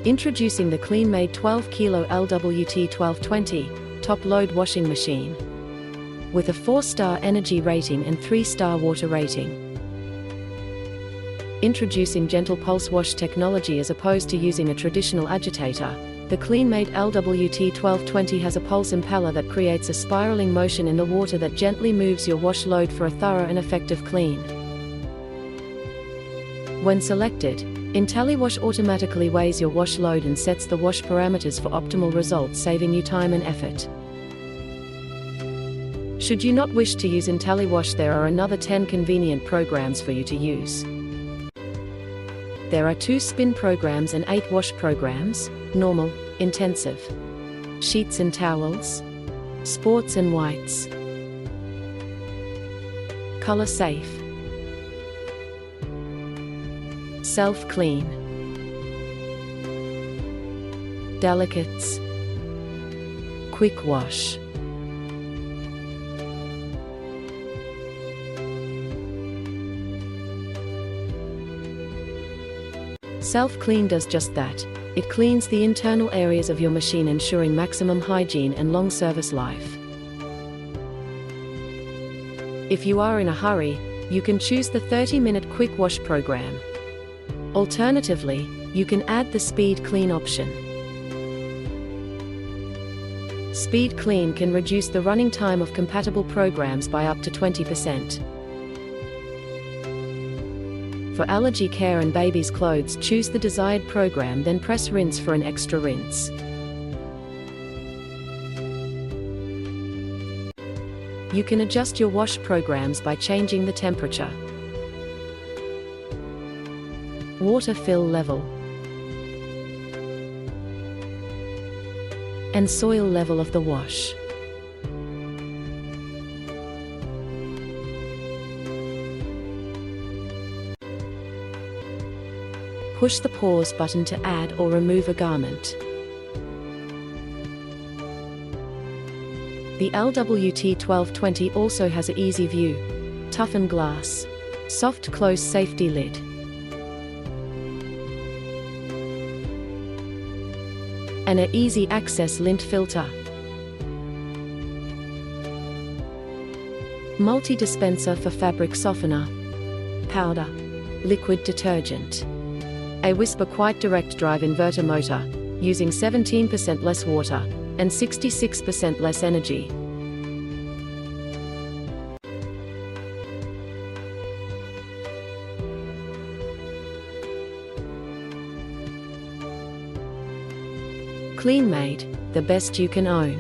Introducing the Kleenmaid 12 kg LWT1220 top-load washing machine. With a 4-star energy rating and 3-star water rating. Introducing gentle pulse wash technology as opposed to using a traditional agitator, the Kleenmaid LWT1220 has a pulse impeller that creates a spiraling motion in the water that gently moves your wash load for a thorough and effective clean. When selected, IntelliWash automatically weighs your wash load and sets the wash parameters for optimal results, saving you time and effort. Should you not wish to use IntelliWash, there are another 10 convenient programs for you to use. There are 2 spin programs and 8 wash programs: normal, intensive, sheets and towels, sports and whites, color safe, self-clean, delicates, quick wash. Self-Clean does just that. It cleans the internal areas of your machine, ensuring maximum hygiene and long service life. If you are in a hurry, you can choose the 30-minute quick wash program. Alternatively, you can add the Speed Clean option. Speed Clean can reduce the running time of compatible programs by up to 20%. For allergy care and baby's clothes, choose the desired program, then press rinse for an extra rinse. You can adjust your wash programs by changing the temperature, water fill level, and soil level of the wash. Push the pause button to add or remove a garment. The LWT1220 also has an easy view, toughen glass, soft close safety lid, and an easy access lint filter. Multi-dispenser for fabric softener, powder, liquid detergent. A Whisper Quite Direct Drive inverter motor, using 17% less water and 66% less energy. Kleenmaid, the best you can own.